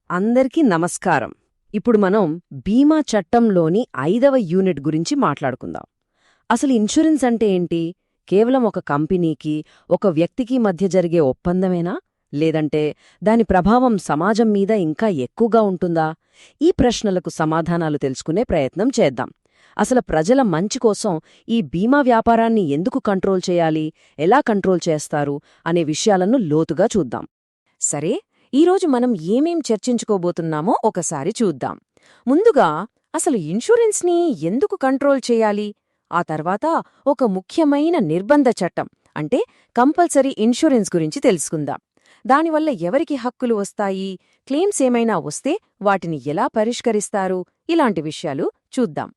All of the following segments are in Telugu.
అందరికీ నమస్కారం. ఇప్పుడు మనం బీమా చట్టంలోని 5వ యూనిట్ గురించి మాట్లాడుకుందాం. అసలు ఇన్సూరెన్స్ అంటే ఏంటి? కేవలం ఒక కంపెనీకి, ఒక వ్యక్తికి మధ్య జరిగే ఒప్పందమేనా? లేదంటే దాని ప్రభావం సమాజం మీద ఇంకా ఎక్కువగా ఉంటుందా? ఈ ప్రశ్నలకు సమాధానాలు తెలుసుకునే ప్రయత్నం చేద్దాం. అసలు ప్రజల మంచి కోసం ఈ బీమా వ్యాపారాన్ని ఎందుకు కంట్రోల్ చేయాలి, ఎలా కంట్రోల్ చేస్తారు అనే విషయాలను లోతుగా చూద్దాం. సరే, ఈరోజు మనం ఏమేం చర్చించుకోబోతున్నామో ఒకసారి చూద్దాం. ముందుగా అసలు ఇన్సూరెన్స్ని ఎందుకు కంట్రోల్ చేయాలి, ఆ తర్వాత ఒక ముఖ్యమైన నిర్బంధ చట్టం అంటే కంపల్సరీ ఇన్సూరెన్స్ గురించి తెలుసుకుందాం. దానివల్ల ఎవరికి హక్కులు వస్తాయి, క్లెయిమ్స్ ఏమైనా వస్తే వాటిని ఎలా పరిష్కరిస్తారు, ఇలాంటి విషయాలు చూద్దాం.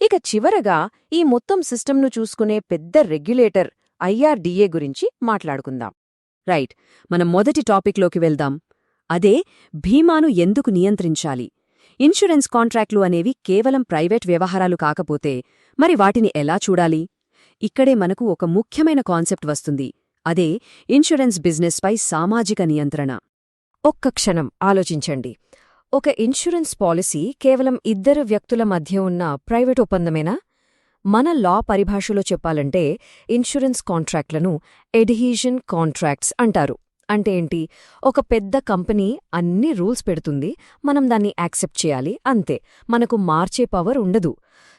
ఇక చివరగా ఈ మొత్తం సిస్టమ్ను చూసుకునే పెద్ద రెగ్యులేటర్ IRDA గురించి మాట్లాడుకుందాం. రైట్, మనం మొదటి టాపిక్లోకి వెళ్దాం. అదే బీమాను ఎందుకు నియంత్రించాలి. ఇన్సూరెన్స్ కాంట్రాక్ట్లు అనేవి కేవలం ప్రైవేట్ వ్యవహారాలు కాకపోతే మరి వాటిని ఎలా చూడాలి? ఇక్కడే మనకు ఒక ముఖ్యమైన కాన్సెప్ట్ వస్తుంది. అదే ఇన్సూరెన్స్ బిజినెస్పై సామాజిక నియంత్రణ. ఒక్క క్షణం ఆలోచించండి. ఒక ఇన్సూరెన్స్ పాలసీ కేవలం ఇద్దరు వ్యక్తుల మధ్య ఉన్న ప్రైవేట్ ఒప్పందమేనా? మన లా పరిభాషలో చెప్పాలంటే ఇన్సూరెన్స్ కాంట్రాక్ట్లను ఎడ్హీజన్ కాంట్రాక్ట్స్ అంటారు. అంటే ఏంటి? ఒక పెద్ద కంపెనీ అన్ని రూల్స్ పెడుతుంది, మనం దాన్ని యాక్సెప్ట్ చేయాలి, అంతే. మనకు మార్చే పవర్ ఉండదు.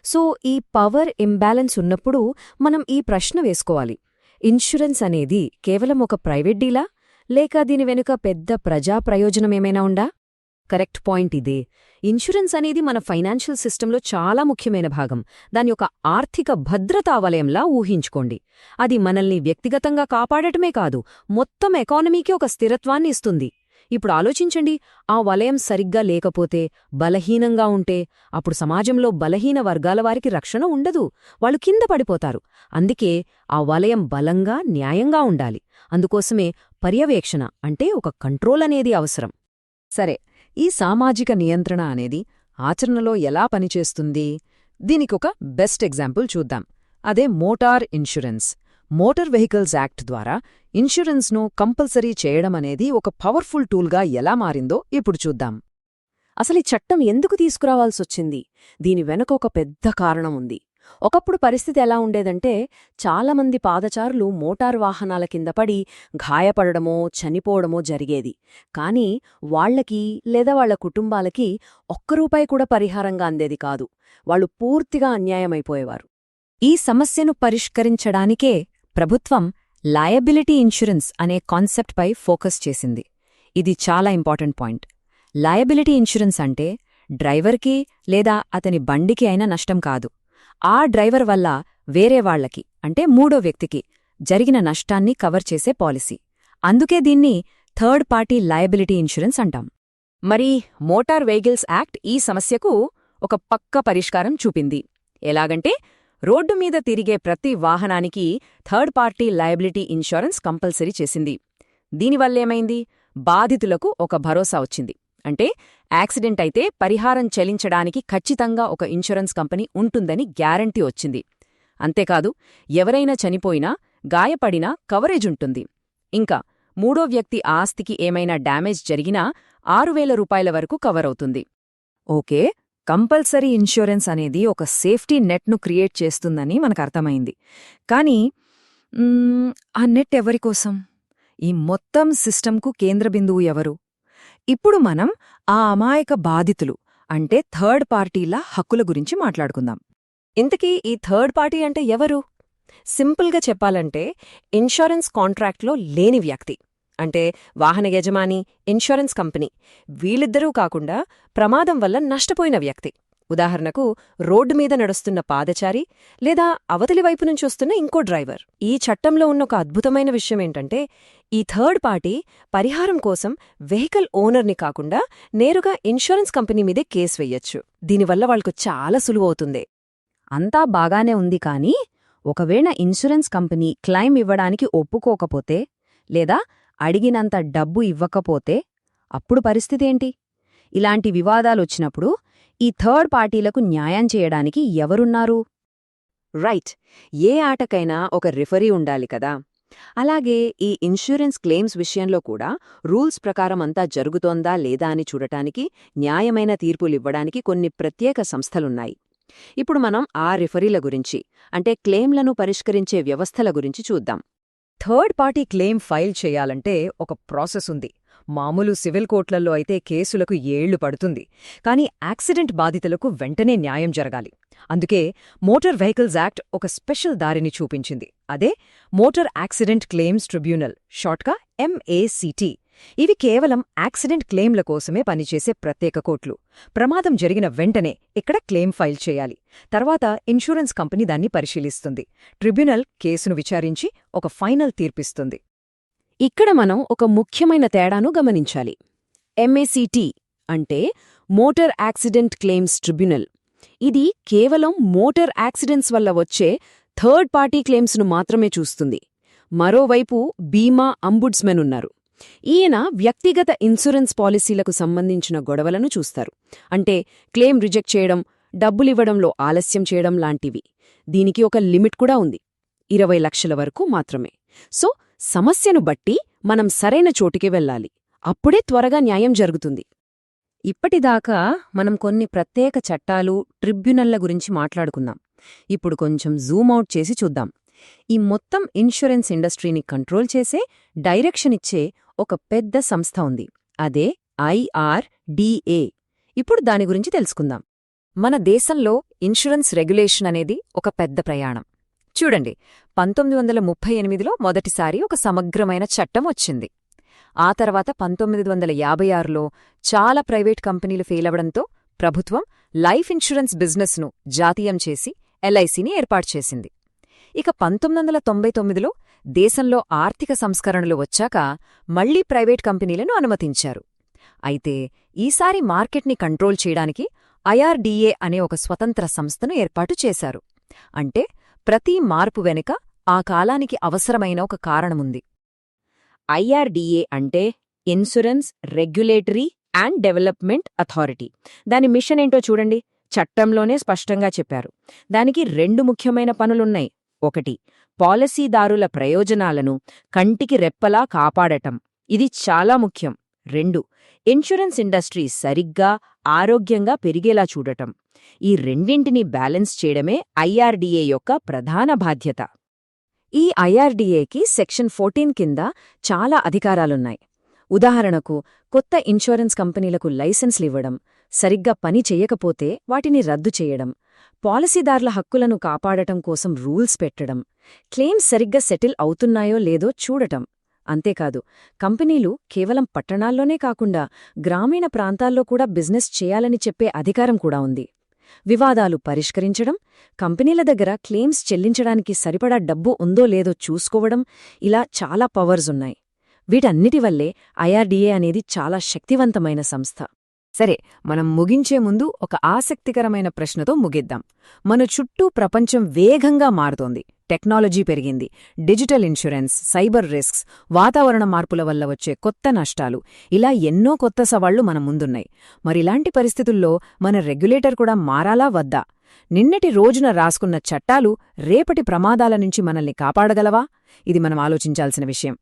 సో ఈ పవర్ ఇంబ్యాలెన్స్ ఉన్నప్పుడు మనం ఈ ప్రశ్న వేసుకోవాలి: ఇన్సూరెన్స్ అనేది కేవలం ఒక ప్రైవేట్ డీలా, లేక దీని వెనుక పెద్ద ప్రజా ప్రయోజనమేమైనా ఉందా? కరెక్ట్ పాయింట్ ఇదే. ఇన్సూరెన్స్ అనేది మన ఫైనాన్షియల్ సిస్టంలో చాలా ముఖ్యమైన భాగం. దాని యొక్క ఆర్థిక భద్రతా వలయంలా ఊహించుకోండి. అది మనల్ని వ్యక్తిగతంగా కాపాడటమే కాదు, మొత్తం ఎకానమీకి ఒక స్థిరత్వాన్ని ఇస్తుంది. ఇప్పుడు ఆలోచించండి, ఆ వలయం సరిగ్గా లేకపోతే, బలహీనంగా ఉంటే, అప్పుడు సమాజంలో బలహీన వర్గాల వారికి రక్షణ ఉండదు, వాళ్ళు కింద పడిపోతారు. అందుకే ఆ వలయం బలంగా, న్యాయంగా ఉండాలి. అందుకోసమే పర్యవేక్షణ అంటే ఒక కంట్రోల్ అనేది అవసరం. సరే, ఈ సామాజిక నియంత్రణ అనేది ఆచరణలో ఎలా పనిచేస్తుంది? దీనికొక బెస్ట్ ఎగ్జాంపుల్ చూద్దాం. అదే motor insurance. Motor vehicles act ద్వారా ఇన్సూరెన్స్ను కంపల్సరీ చేయడమనేది ఒక పవర్ఫుల్ టూల్గా ఎలా మారిందో ఇప్పుడు చూద్దాం. అసలు ఈ చట్టం ఎందుకు తీసుకురావాల్సొచ్చింది? దీని వెనుక ఒక పెద్ద కారణం ఉంది. ఒకప్పుడు పరిస్థితి ఎలా ఉండేదంటే, చాలామంది పాదచారులు మోటారు వాహనాల కింద పడి గాయపడడమో, చనిపోవడమో జరిగేది. కానీ వాళ్లకి లేదా వాళ్ల కుటుంబాలకి ఒక్క రూపాయి కూడా పరిహారంగా అందేది కాదు. వాళ్లు పూర్తిగా అన్యాయమైపోయేవారు. ఈ సమస్యను పరిష్కరించడానికే ప్రభుత్వం లయబిలిటీ ఇన్సూరెన్స్ అనే కాన్సెప్ట్పై ఫోకస్ చేసింది. ఇది చాలా ఇంపార్టెంట్ పాయింట్. లయబిలిటీ ఇన్సూరెన్స్ అంటే డ్రైవర్కి లేదా అతని బండికి అయినా నష్టం కాదు, ఆ డ్రైవర్ వల్ల వేరే వాళ్లకి అంటే మూడో వ్యక్తికి జరిగిన నష్టాన్ని కవర్ చేసే పాలసీ. అందుకే దీన్ని థర్డ్ పార్టీ లయబిలిటీ ఇన్సూరెన్స్ అంటాం. మరి మోటార్ వెహికల్స్ యాక్ట్ ఈ సమస్యకు ఒక పక్క పరిష్కారం చూపింది. ఎలాగంటే, రోడ్డు మీద తిరిగే ప్రతి వాహనానికి third party liability insurance compulsory చేసింది. దీనివల్లేమైంది? బాధితులకు ఒక భరోసా వచ్చింది. అంటే యాక్సిడెంట్ అయితే పరిహారం చెల్లించడానికి ఖచ్చితంగా ఒక ఇన్సూరెన్స్ కంపెనీ ఉంటుందని గ్యారంటీ వచ్చింది. అంతేకాదు, ఎవరైనా చనిపోయినా, గాయపడినా కవరేజ్ ఉంటుంది. ఇంకా మూడో వ్యక్తి ఆస్తికి ఏమైనా డ్యామేజ్ జరిగినా 6,000 రూపాయల వరకు కవర్ అవుతుంది. ఓకే, కంపల్సరీ ఇన్సూరెన్స్ అనేది ఒక సేఫ్టీ నెట్ను క్రియేట్ చేస్తుందని మనకర్థమైంది. కానీ ఆ నెట్ ఎవరికోసం? ఈ మొత్తం సిస్టంకు కేంద్రబిందువు ఎవరు? ఇప్పుడు మనం ఆ అమాయక బాధితులు అంటే థర్డ్ పార్టీల హక్కుల గురించి మాట్లాడుకుందాం. ఇంతకీ ఈ థర్డ్ పార్టీ అంటే ఎవరు? సింపుల్గా చెప్పాలంటే, ఇన్సూరెన్స్ కాంట్రాక్ట్లో లేని వ్యక్తి అంటే వాహన యజమాని, ఇన్సూరెన్స్ కంపెనీ, వీళ్ళిద్దరూ కాకుండా ప్రమాదం వల్ల నష్టపోయిన వ్యక్తి. ఉదాహరణకు, రోడ్డు మీద నడుస్తున్న పాదచారి లేదా అవతలి వైపు నుంచి వస్తున్న ఇంకో డ్రైవర్. ఈ చట్టంలో ఉన్న ఒక అద్భుతమైన విషయమేంటంటే, ఈ థర్డ్ పార్టీ పరిహారం కోసం వెహికల్ ఓనర్ని కాకుండా నేరుగా ఇన్సూరెన్స్ కంపెనీ మీదే కేసు వెయ్యొచ్చు. దీనివల్ల వాళ్లకు చాలా సులువవుతుంది. అంతా బాగానే ఉంది, కానీ ఒకవేళ ఇన్సూరెన్స్ కంపెనీ క్లెయిమ్ ఇవ్వడానికి ఒప్పుకోకపోతే లేదా అడిగినంత డబ్బు ఇవ్వకపోతే అప్పుడు పరిస్థితేంటి? ఇలాంటి వివాదాలొచ్చినప్పుడు ఈ థర్డ్ పార్టీలకు న్యాయం చేయడానికి ఎవరున్నారు? రైట్, ఏ ఆటకైనా ఒక రిఫరీ ఉండాలి కదా. అలాగే ఈ ఇన్సూరెన్స్ క్లెయిమ్స్ విషయంలో కూడా రూల్స్ ప్రకారం అంతా జరుగుతోందా లేదా అని చూడటానికి, న్యాయమైన తీర్పులివ్వడానికి కొన్ని ప్రత్యేక సంస్థలున్నాయి. ఇప్పుడు మనం ఆ రిఫరీల గురించి, అంటే క్లెయిమ్లను పరిష్కరించే వ్యవస్థల గురించి చూద్దాం. థర్డ్ పార్టీ క్లెయిమ్ ఫైల్ చేయాలంటే ఒక ప్రాసెస్ ఉంది. మామూలు సివిల్ కోర్టులలో అయితే కేసులకు ఏళ్లు పడుతుంది. కానీ యాక్సిడెంట్ బాధితులకు వెంటనే న్యాయం జరగాలి. అందుకే మోటార్ వెహికల్స్ యాక్ట్ ఒక స్పెషల్ దారిని చూపించింది. అదే మోటార్ యాక్సిడెంట్ క్లెయిమ్స్ ట్రిబ్యునల్, షార్ట్గా MACT. ఇవి కేవలం యాక్సిడెంట్ క్లెయిమ్ల కోసమే పనిచేసే ప్రత్యేక కోర్టులు. ప్రమాదం జరిగిన వెంటనే ఇక్కడ క్లెయిమ్ ఫైల్ చేయాలి. తర్వాత ఇన్సూరెన్స్ కంపెనీ దాన్ని పరిశీలిస్తుంది. ట్రిబ్యునల్ కేసును విచారించి ఒక ఫైనల్ తీర్పిస్తుంది. ఇక్కడ మనం ఒక ముఖ్యమైన తేడాను గమనించాలి. MACT అంటే మోటార్ యాక్సిడెంట్ క్లెయిమ్స్ ట్రిబ్యునల్. ఇది కేవలం మోటార్ యాక్సిడెంట్స్ వల్ల వచ్చే థర్డ్ పార్టీ క్లెయిమ్స్ను మాత్రమే చూస్తుంది. మరోవైపు బీమా అంబుడ్స్మెన్ ఉన్నారు. ఈయన వ్యక్తిగత ఇన్సూరెన్స్ పాలసీలకు సంబంధించిన గొడవలను చూస్తారు. అంటే క్లెయిమ్ రిజెక్ట్ చేయడం, డబ్బులివ్వడంలో ఆలస్యం చేయడం లాంటివి. దీనికి ఒక లిమిట్ కూడా ఉంది, 20 లక్షల వరకు మాత్రమే. సో సమస్యను బట్టి మనం సరైన చోటికి వెళ్ళాలి. అప్పుడే త్వరగా న్యాయం జరుగుతుంది. ఇప్పటిదాకా మనం కొన్ని ప్రత్యేక చట్టాలు, ట్రిబ్యునల్ల గురించి మాట్లాడుకున్నాం. ఇప్పుడు కొంచెం జూమ్అవుట్ చేసి చూద్దాం. ఈ మొత్తం ఇన్సూరెన్స్ ఇండస్ట్రీని కంట్రోల్ చేసే, డైరెక్షన్ ఇచ్చే ఒక పెద్ద సంస్థ ఉంది. అదే IRDA. ఇప్పుడు దాని గురించి తెలుసుకుందాం. మన దేశంలో ఇన్సూరెన్స్ రెగ్యులేషన్ అనేది ఒక పెద్ద ప్రయాణం. చూడండి, 1938లో మొదటిసారి ఒక సమగ్రమైన చట్టం వచ్చింది. ఆ తర్వాత 1956లో చాలా ప్రైవేట్ కంపెనీలు ఫెయిలవడంతో ప్రభుత్వం లైఫ్ ఇన్సూరెన్స్ బిజినెస్ను జాతీయం చేసి LICని ఏర్పాటు చేసింది. ఇక 1999లో దేశంలో ఆర్థిక సంస్కరణలు వచ్చాక మళ్లీ ప్రైవేట్ కంపెనీలను అనుమతించారు. అయితే ఈసారి మార్కెట్ని కంట్రోల్ చేయడానికి IRDA అనే ఒక స్వతంత్ర సంస్థను ఏర్పాటు చేశారు. అంటే ప్రతి మార్పు వెనుక ఆ కాలానికి అవసరమైన ఒక కారణముంది. IRDA అంటే insurance regulatory and development authority. దాని మిషన్ ఏంటో చూడండి, చట్టంలోనే స్పష్టంగా చెప్పారు. దానికి 2 ముఖ్యమైన పనులున్నాయి. 1, పాలసీదారుల ప్రయోజనాలను కంటికి రెప్పలా కాపాడటం. ఇది చాలా ముఖ్యం. 2, ఇన్సూరెన్స్ ఇండస్ట్రీ సరిగ్గా, ఆరోగ్యంగా పెరిగేలా చూడటం. ఈ రెండింటినీ బ్యాలెన్స్ చేయడమే IRDA యొక్క ప్రధాన బాధ్యత. ఈ IRDAకి సెక్షన్ 14 కింద చాలా అధికారాలున్నాయి. ఉదాహరణకు, కొత్త ఇన్సూరెన్స్ కంపెనీలకు లైసెన్స్లివ్వడం, సరిగ్గా పని చెయ్యకపోతే వాటిని రద్దు చేయడం, పాలసీదారుల హక్కులను కాపాడటం కోసం రూల్స్ పెట్టడం, క్లెయిమ్స్ సరిగ్గా సెటిల్ అవుతున్నాయో లేదో చూడటం. అంతేకాదు, కంపెనీలు కేవలం పట్టణాల్లోనే కాకుండా గ్రామీణ ప్రాంతాల్లో కూడా బిజినెస్ చేయాలని చెప్పే అధికారం కూడా ఉంది. వివాదాలు పరిష్కరించడం, కంపెనీల దగ్గర క్లెయిమ్స్ చెల్లించడానికి సరిపడా డబ్బు ఉందో లేదో చూసుకోవడం, ఇలా చాలా పవర్స్ ఉన్నాయి. వీటన్నిటి వల్లే IRDA అనేది చాలా శక్తివంతమైన సంస్థ. సరే, మనం ముగించే ముందు ఒక ఆసక్తికరమైన ప్రశ్నతో ముగిద్దాం. మన చుట్టూ ప్రపంచం వేగంగా మారుతోంది. టెక్నాలజీ పెరిగింది. డిజిటల్ ఇన్సూరెన్స్, సైబర్ రిస్క్స్, వాతావరణ మార్పుల వల్ల వచ్చే కొత్త నష్టాలు, ఇలా ఎన్నో కొత్త సవాళ్లు మన ముందున్నాయి. మరిలాంటి పరిస్థితుల్లో మన రెగ్యులేటర్ కూడా మారాలా వద్దా? నిన్నటి రోజున రాసుకున్న చట్టాలు రేపటి ప్రమాదాల నుంచి మనల్ని కాపాడగలవా? ఇది మనం ఆలోచించాల్సిన విషయం.